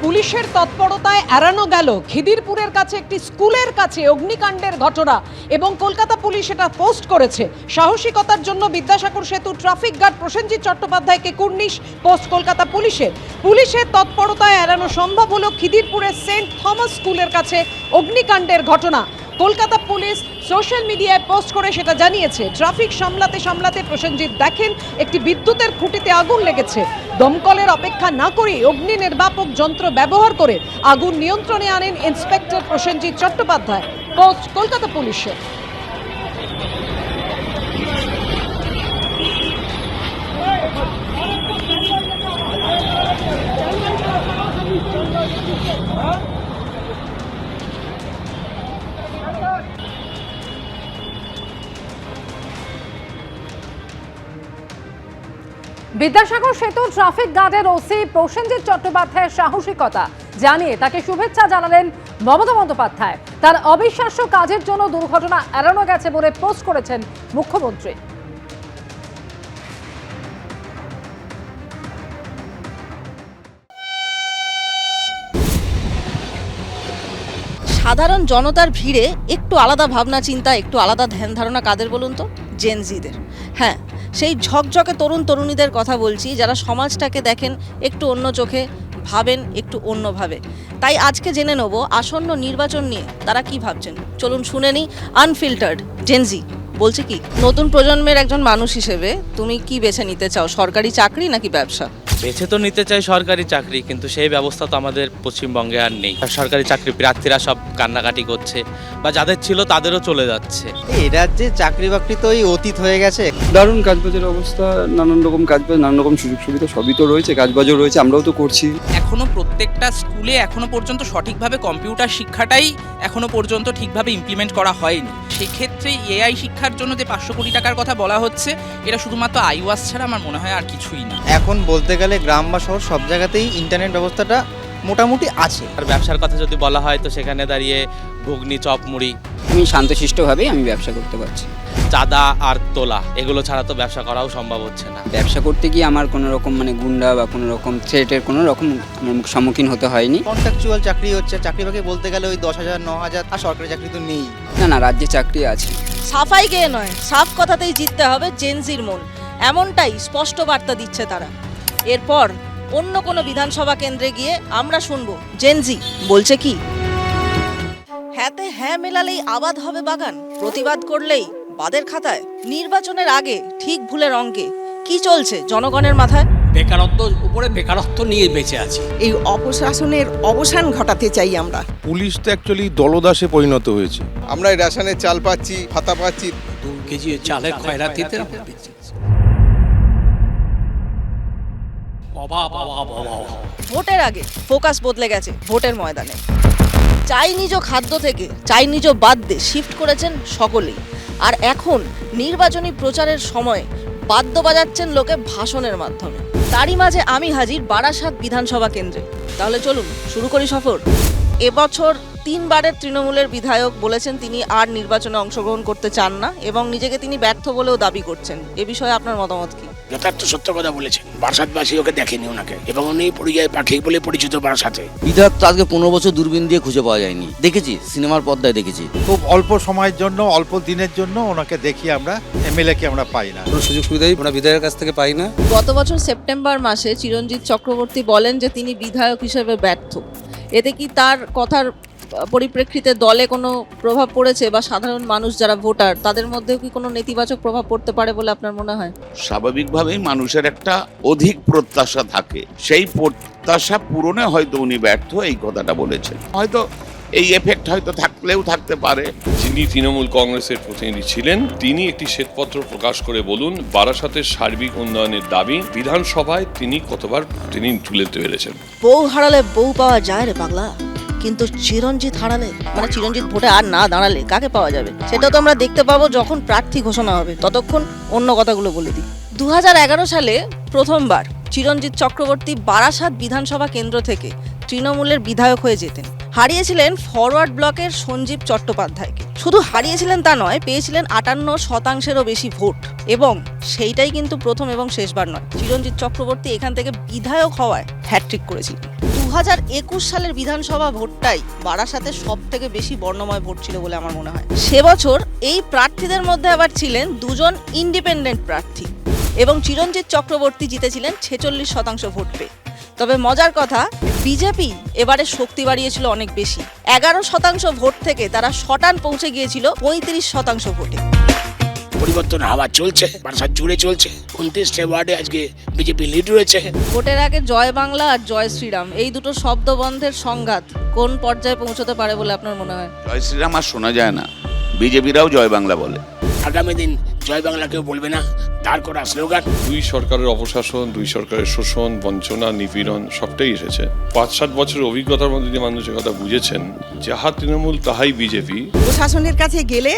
পুলিশের তৎপরতায় এড়ানো গেল খিদিরপুরের কাছে একটি স্কুলের কাছে অগ্নিকাণ্ডের ঘটনা এবং কলকাতা পুলিশ এটা পোস্ট করেছে। সাহসিকতার জন্য বিদ্যাসাগর সেতু ট্রাফিক গার্ড প্রসেনজিৎ চট্টোপাধ্যায়কে কুর্নিশ পোস্ট কলকাতা পুলিশের তৎপরতায় এড়ানো সম্ভব হলো খিদিরপুরের সেন্ট থমাস স্কুলের কাছে অগ্নিকাণ্ডের ঘটনা। কলকাতা পুলিশ সোশ্যাল মিডিয়ায় পোস্ট করে সেটা জানিয়েছে। ট্রাফিক সামলাতে প্রসেনজিৎ দেখেন একটি বিদ্যুতের খুঁটিতে আগুন লেগেছে। দমকলের অপেক্ষা না করে অগ্নি নির্বাপক যন্ত্র ব্যবহার করে আগুন নিয়ন্ত্রণে আনেন ইন্সপেক্টর প্রসেনজিৎ চট্টোপাধ্যায়। পোস্ট কলকাতা পুলিশের। বিদ্যাসাগর সেতু ট্রাফিক গার্ডের ওসি প্রসেনজিৎ চট্টোপাধ্যায়ের সাহসিকতা জানিয়ে তাকে শুভেচ্ছা জানালেন মমতা বন্দ্যোপাধ্যায়। তার অবিশ্বাস্য কাজের জন্য দুর্ঘটনা এড়ানো গেছে বলে পোস্ট করেছেন মুখ্যমন্ত্রী। সাধারণ জনতার ভিড়ে একটু আলাদা ভাবনা চিন্তা, একটু আলাদা ধ্যান ধারণা কাদের বলুন তো? জেনজিদের। হ্যাঁ, সেই ঝকঝকে তরুণ তরুণীদের কথা বলছি, যারা সমাজটাকে দেখেন একটু অন্য চোখে, ভাবেন একটু অন্যভাবে। তাই আজকে জেনে নেব আসন্ন নির্বাচন নিয়ে তারা কি ভাবছেন। চলুন শুনে নিই আনফিল্টার্ড জেনজি বলছে কি। নতুন প্রজন্মের একজন মানুষ হিসেবে তুমি কি বেছে নিতে চাও, সরকারি চাকরি নাকি ব্যবসা? বেছে তো নিতে চাই সরকারি চাকরি, কিন্তু সেই ব্যবস্থা তো আমাদের পশ্চিমবঙ্গে আর নেই। সরকারি চাকরি প্রার্থীরা সব কান্নাকাটি করছে, বা যাদের ছিল তাদেরও চলে যাচ্ছে। এই রাজ্যে চাকরি বাকরি তো এই অতীত হয়ে গেছে। দারুণ কাজবাজের অবস্থা, নানান রকম কাজবাজ, নানান রকম সুযোগ সুবিধা সবই তো রয়েছে, কাজবাজও রয়েছে, আমরাও তো করছি। এখনো প্রত্যেকটা স্কুলে এখনো পর্যন্ত সঠিকভাবে কম্পিউটার শিক্ষাটাই এখনো পর্যন্ত ঠিকভাবে ইমপ্লিমেন্ট করা হয়নি। সেক্ষেত্রে এআই শিক্ষার জন্য যে 500 কোটি টাকার কথা বলা হচ্ছে, এটা শুধুমাত্র আইওয়াস ছাড়া আমার মনে হয় আর কিছুই না। এখন বলতে গেলে গ্রাম বা শহর সব জায়গাতেই ইন্টারনেট ব্যবস্থাটা মোটামুটি আছে। আর ব্যবসার কথা যদি বলা হয় তো সেখানে দাঁড়িয়ে ঘুগনি, চপ, মুড়ি। আমি শান্তশিষ্টভাবেই আমি ব্যবসা করতে পারছি। চাঁদা আর তোলা এগুলো ছাড়া তো ব্যবসা করাও সম্ভব হচ্ছে না। ব্যবসা করতে গিয়ে আমার কোনো রকম গুন্ডা বা কোনো রকম থ্রেটের কোনো রকম আমার সম্মুখীন হতে হয়নি। কন্ট্রাকচুয়াল চাকরি হচ্ছে, চাকরি বাকরি বলতে গেলে ওই 10,000 9,000, আর সরকারি চাকরি তো নেই। না, রাজ্যে চাকরি আছে। সাফাই গেয়ে নয়, সাফ কথাতেই জিততে হবে জেনজির মন, এমনটাই স্পষ্ট বার্তা দিচ্ছে তারা। এরপর অন্য কোনো বিধানসভা কেন্দ্রে গিয়ে আমরা শুনবো জেনজি বলছে কি। হ্যাঁতে হ্যাঁ মেলালেই আবাদ হবে বাগান, প্রতিবাদ করলেই বাদের খাতায়। নির্বাচনের আগে ঠিক ভুলের অঙ্কে কি চলছে জনগণের মাথায়? বেকারত্ব উপরে বেকারত্ব নিয়ে বেঁচে আছে। এই অপশাসনের অবসান ঘটাতে চাই আমরা। পুলিশ তো অ্যাকচুয়ালি দলদাসে পরিণত হয়েছে। আমরা রেশনের চাল পাচ্ছি, ভাতা পাচ্ছি, 2 কেজি চালের খয়রাতিতে অভাব। ভোটের আগে ফোকাস বদলে গেছে ভোটের ময়দানে। চাই নিজ খাদ্য থেকে চাই নিজ বাদ্যে শিফট করেছেন সকলেই। আর এখন নির্বাচনী প্রচারের সময় বাদ্য বাজাচ্ছেন লোকে ভাষণের মাধ্যমে। তারই মাঝে আমি হাজির বারাসাত বিধানসভা কেন্দ্রে। তাহলে চলুন শুরু করি সফর। এবছর 3 বারের তৃণমূলের বিধায়ক বলেছেন তিনি আর নির্বাচনে অংশগ্রহণ করতে চান না এবং নিজেকে তিনি ব্যর্থ বলেও দাবি করছেন। এ বিষয়ে আপনার মতামত কি? যথার্থ সত্য কথা বলেছেন। বারাসাতবাসী ওকে দেখেনি ওনাকে, এবং উনি পরিযায়ী পাখি বলে পরিচিত বারাসাতে। বিধায়ক তো আজকে 15 বছর দূরবীন দিয়ে খুঁজে পাওয়া যায়নি। দেখেছি সিনেমার পর্দায় দেখেছি। খুব অল্প সময়ের জন্য, অল্প দিনের জন্য ওনাকে দেখি আমরা, এমএলএ কে আমরা পাই না। কোনো সুযোগ সুবিধাই আমরা বিধায়কের কাছ থেকে পাই না। গত বছর সেপ্টেম্বর মাসে চিরঞ্জিত চক্রবর্তী বলেন যে তিনি বিধায়ক হিসেবে ব্যর্থ। এতে কি তার কথার পরিপ্রেক্ষিতে দলে কোনো প্রভাব পড়েছে, বা সাধারণ মানুষ যারা ভোটার তাদের মধ্যেও কি কোনো নেতিবাচক প্রভাব পড়তে পারে বলে আপনার মনে হয়? স্বাভাবিকভাবেই মানুষের একটা অধিক প্রত্যাশা থাকে, সেই প্রত্যাশা পূরণে হয়তো উনি ব্যর্থ, এই কথাটা বলেছেন। হয়তো এই এফেক্ট হয়তো থাকলেও থাকতে পারে। যিনি তৃণমূল কংগ্রেসের প্রতিনিধি ছিলেন, তিনি একটি শ্বেতপত্র প্রকাশ করে বলুন বারাসাতের সার্বিক উন্নয়নের দাবি বিধানসভায় তিনি কতবার তিনি তুলে ধরেছেন। বউ হারালে বউ পাওয়া যায় রে পাগলা, কিন্তু চিরঞ্জিত হারালে, মানে চিরঞ্জিত ভোটে আর না দাঁড়ালে কাকে পাওয়া যাবে সেটা তো আমরা দেখতে পাবো যখন প্রার্থী ঘোষণা হবে। ততক্ষণ অন্য কথাগুলো বলে দিই। 2011 সালে প্রথমবার চিরঞ্জিত চক্রবর্তী বারাসাত বিধানসভা কেন্দ্র থেকে তৃণমূলের বিধায়ক হয়ে যেতেন। হারিয়েছিলেন ফরওয়ার্ড ব্লকের সঞ্জীব চট্টোপাধ্যায়কে। শুধু হারিয়েছিলেন তা নয়, পেয়েছিলেন 58% বেশি ভোট। এবং সেইটাই কিন্তু প্রথম এবং শেষবার নয়, চিরঞ্জিত চক্রবর্তী এখান থেকে বিধায়ক হওয়ায় হ্যাট্রিক করেছিলেন। সালের বিধানসভা ভোটটাই বারাসাতে সব থেকে বেশি বর্ণময় ভোট ছিল বলে আমার মনে হয়। সে বছর এই প্রার্থীদের মধ্যে আবার ছিলেন দুজন ইন্ডিপেন্ডেন্ট প্রার্থী এবং চিরঞ্জিত চক্রবর্তী জিতেছিলেন 46% ভোট পেয়ে। তবে মজার কথা, বিজেপি এবারে শক্তি বাড়িয়েছিল অনেক বেশি। 11% ভোট থেকে তারা শটান পৌঁছে গিয়েছিল 35% ভোটে। পরিবর্তন হাওয়া চলছে, বারাসাত জুড়ে চলছে। 29টে ওয়ার্ডে আজকে বিজেপি লিড রয়েছে। ভোটের আগে জয় বাংলা আর জয় শ্রীরাম এই দুটো শব্দবন্ধের সংঘাত কোন পর্যায়ে পৌঁছতে পারে বলে আপনার মনে হয়? জয় শ্রীরাম আর শোনা যায় না, বিজেপিরাও জয় বাংলা বলে। আগামী দিন জয় বাংলা কেউ বলবে না, তার করা স্লোগান। দুই সরকারের অপশাসন, দুই সরকারের শোষণ, বঞ্চনা, নিপীড়ন সবটাই এসেছে। 5-7 বছরের অভিজ্ঞতার মধ্যে যে মানুষের কথা বুঝেছেন, যাহা তৃণমূল তাহাই বিজেপি। প্রশাসনের কাছে গেলে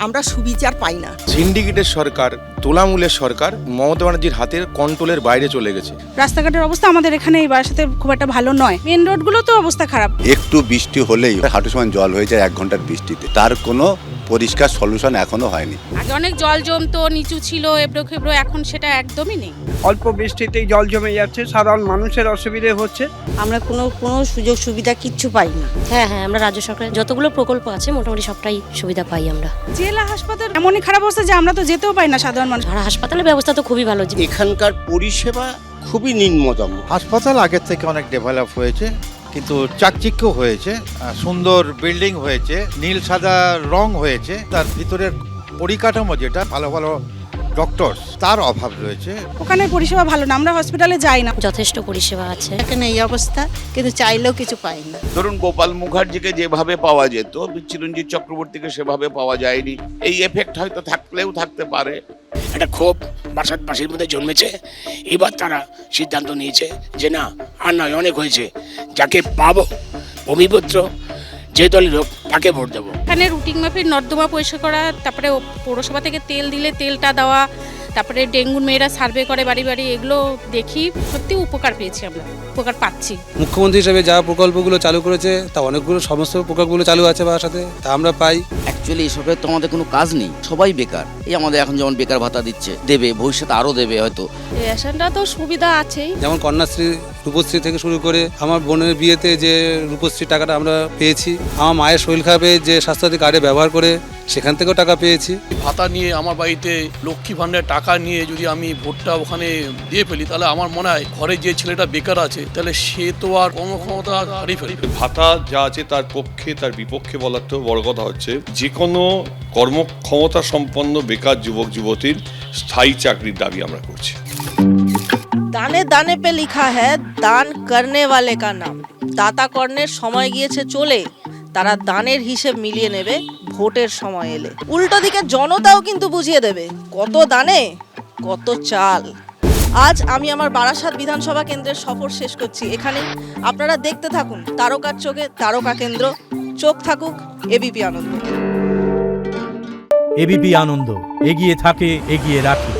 আমরা সুবিচার পাই না। সিন্ডিকেটের সরকার, তোলামূলের সরকার মমতা ব্যানার্জির হাতের কন্ট্রোলের বাইরে চলে গেছে। রাস্তাঘাটের অবস্থা আমাদের এখানে এই বারাসাতে খুব একটা ভালো নয়। মেন রোডগুলো তো অবস্থা খারাপ। একটু বৃষ্টি হলেই হাঁটু সমান জল হয়ে যায় 1 ঘন্টার বৃষ্টিতে। তার কোনো পরিষ্কার সলিউশন এখনো হয়নি। আগে অনেক জল জমতো, নিচু ছিল, এবড়ো খেবড়ো, এখন সেটা একদমই নেই। অল্প বৃষ্টিতেই জল জমে যাচ্ছে, সাধারণ মানুষের অসুবিধে হচ্ছে। আমরা কোনো সুযোগ সুবিধা কিচ্ছু পাই না। হ্যাঁ, আমরা রাজ্য সরকারের যতগুলো প্রকল্প আছে মোটামুটি সবটাই সুবিধা পাই আমরা। জেলা হাসপাতাল এমনই খারাপ অবস্থা যে আমরা তো যেতেও পাই না সাধারণ মানুষ। আর হাসপাতালের ব্যবস্থা তো খুবই ভালো। এখানকার পরিষেবা খুবই নিম্নতম। হাসপাতাল আগের থেকে অনেক ডেভেলপ হয়েছে, কিন্তু চাকচিক্য হয়েছে, সুন্দর বিল্ডিং হয়েছে, নীল সাদা রং হয়েছে, তার ভিতরের পরিকাঠামো যেটা ভালো ভালো ডক্টর তার অভাব রয়েছে। ওখানে পরিষেবা ভালো না, আমরা হসপিটালে যাই না। যথেষ্ট পরিষেবা আছে এখানে এই অবস্থা, কিন্তু চাইলেও কিছু পাই না। ধরুন গোপাল মুখার্জিকে যেভাবে পাওয়া যেত, চিরঞ্জিত চক্রবর্তীকে সেভাবে পাওয়া যায়নি। এই এফেক্ট হয়তো থাকলেও থাকতে পারে। একটা ক্ষোভ বারাসাতবাসীর মধ্যে জন্মেছে। এবার তারা সিদ্ধান্ত নিয়েছে যে না, আর নয়, অনেক হয়েছে। যাকে পাবো ভূমিপুত্র, যে দলের হোক, তাকে ভোট দেবো। এখানে রুটিন মাফিক নর্দমা পরিষ্কার করা, তারপরে পৌরসভা থেকে তেল দিলে তেলটা দেওয়া, তারপরে ডেঙ্গুর মেয়েরা সার্ভে করে বাড়ি বাড়ি, এগুলো দেখি সত্যি উপকার পেয়েছি, আমরা উপকার পাচ্ছি। মুখ্যমন্ত্রী হিসেবে যা প্রকল্পগুলো চালু করেছে তা অনেকগুলো সমস্ত প্রকল্পগুলো চালু আছে বারাসাতে, তা আমরা পাই। অ্যাকচুয়ালি এসবের তো আমাদের কোনো কাজ নেই, সবাই বেকার। এই আমাদের এখন যেমন বেকার ভাতা দিচ্ছে, দেবে ভবিষ্যতে আরও দেবে হয়তো। রেশনটা তো সুবিধা আছেই, যেমন কন্যাশ্রী, রূপশ্রী থেকে শুরু করে আমার বোনের বিয়েতে যে রূপশ্রী টাকাটা আমরা পেয়েছি, আমার মায়ের শরীর খারাপে যে স্বাস্থ্যসাথী কার্ডে ব্যবহার করে সেখান থেকেও টাকা পেয়েছি। ভাতা নিয়ে আমার বাড়িতে লক্ষ্মী ভাণ্ডারের টাকা নিয়ে যদি আমি ভোটটা ওখানে দিয়ে ফেলি, তাহলে আমার মনে হয় ঘরে যে ছেলেটা বেকার আছে, তাহলে সে তো আর কর্মক্ষমতা হারিয়ে ফেলবে। ভাতা যা আছে তার পক্ষে তার বিপক্ষে বলার তো বড় কথা হচ্ছে, যে কোনো কর্মক্ষমতা সম্পন্ন বেকার যুবক যুবতীর স্থায়ী চাকরির দাবি আমরা করছি। দানে দানে পে লিখা হ্যায় দান করনে ওয়ালে কা নাম। দাতা কর্ণের সময় গিয়েছে চলে, তারা দানের হিসেব মিলিয়ে নেবে ভোটের সময় এলে। উল্টো দিকে জনতাও কিন্তু বুঝিয়ে দেবে কত দানে কত চাল। আজ আমি আমার বারাসাত বিধানসভা কেন্দ্রের সফর শেষ করছি এখানে। আপনারা দেখতে থাকুন তারকার চোখে তারকা কেন্দ্র। চোখ থাকুক এবিপি আনন্দ। এবিপি আনন্দ, এগিয়ে থাকে, এগিয়ে রাখে।